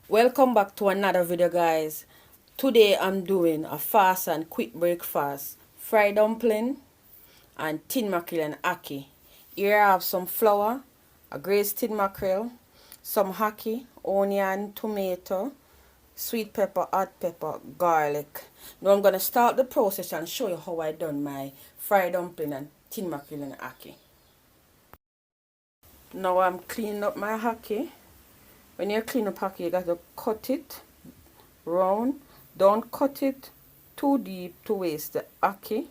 Welcome back to another video, guys. Today I'm doing a fast and quick breakfast: fried dumpling and tin mackerel and ackee. Here I have some flour, a glazed tin mackerel, some ackee, onion, tomato, sweet pepper, hot pepper, garlic. Now I'm gonna start the process and show you how I done my fried dumpling and tin mackerel and ackee. Now I'm cleaning up my ackee. When you clean up ackee, you got to cut it round. Don't cut it too deep to waste the ackee.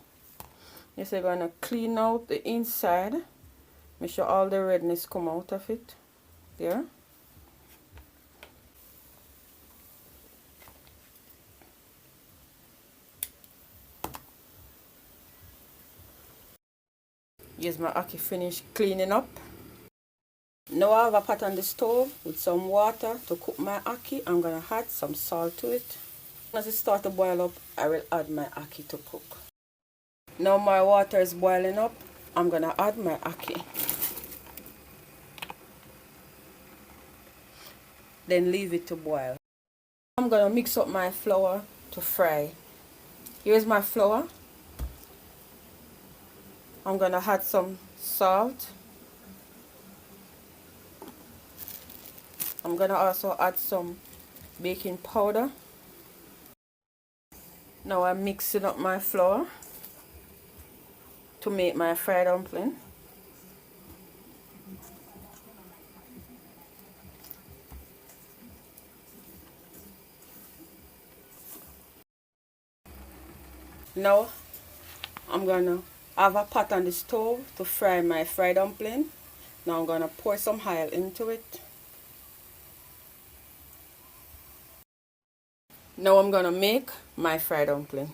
Yes, you're gonna clean out the inside. Make sure all the redness come out of it. There. Here's my ackee finished cleaning up. Now I have a pot on the stove with some water to cook my ackee. I'm gonna add some salt to it. As it starts to boil up, I will add my ackee to cook. Now my water is boiling up. I'm gonna add my ackee. Then leave it to boil. I'm gonna mix up my flour to fry. Here's my flour. I'm gonna add some salt. I'm gonna also add some baking powder. Now I'm mixing up my flour to make my fried dumpling. Now I'm gonna have a pot on the stove to fry my fried dumpling. Now I'm gonna pour some oil into it. Now I'm gonna make my fried dumpling.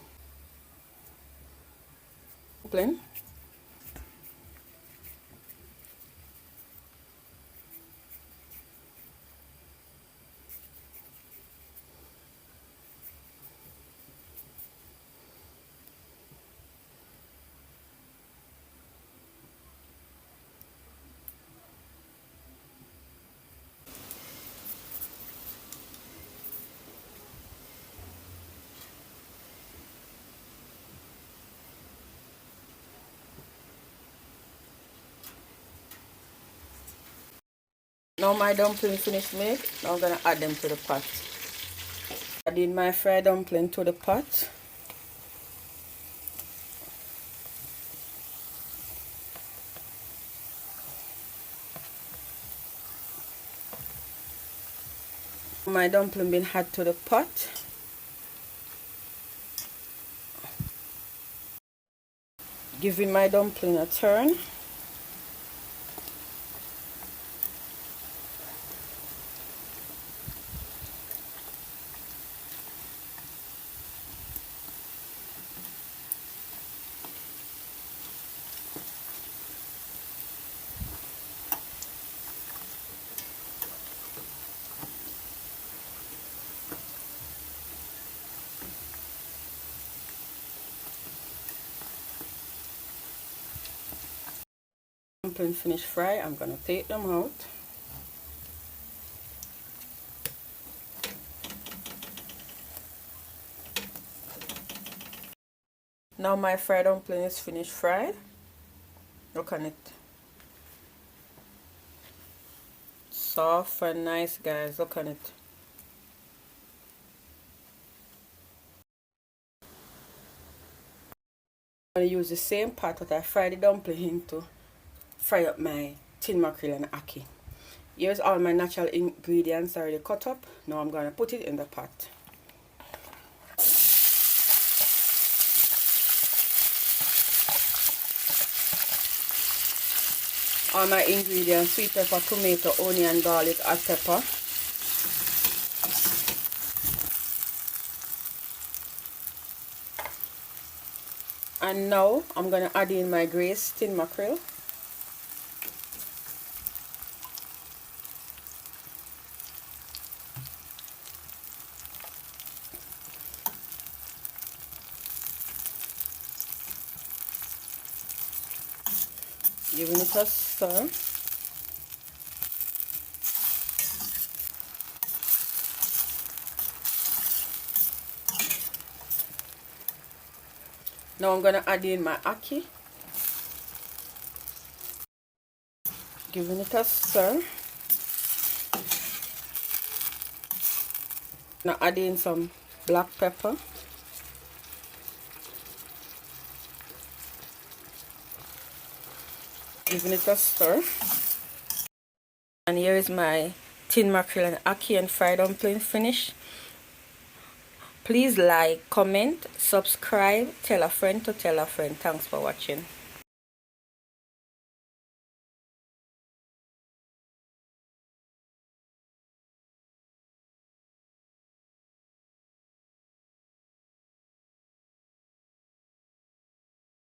Now my dumpling finished made. Now I'm gonna add them to the pot. Adding my fried dumpling to the pot. My dumpling been added to the pot. Giving my dumpling a turn. Dumpling finished fry. I'm gonna take them out. Now my fried dumpling is finished fried. Look on it. Soft and nice, guys. Look on it. I'm going to use the same pot that I fried the dumpling into fry up my tin mackerel and ackee. Here's all my natural ingredients already cut up. Now I'm going to put it in the pot. All my ingredients: sweet pepper, tomato, onion, garlic, hot pepper. And now I'm going to add in my glazed tin mackerel. Giving it a stir. Now I'm gonna add in my ackee. Giving it a stir. Now add in some black pepper. Giving it a stir. And here is my tin mackerel and ackee and fried dumpling finished. Please like, comment, subscribe, tell a friend to tell a friend. Thanks for watching.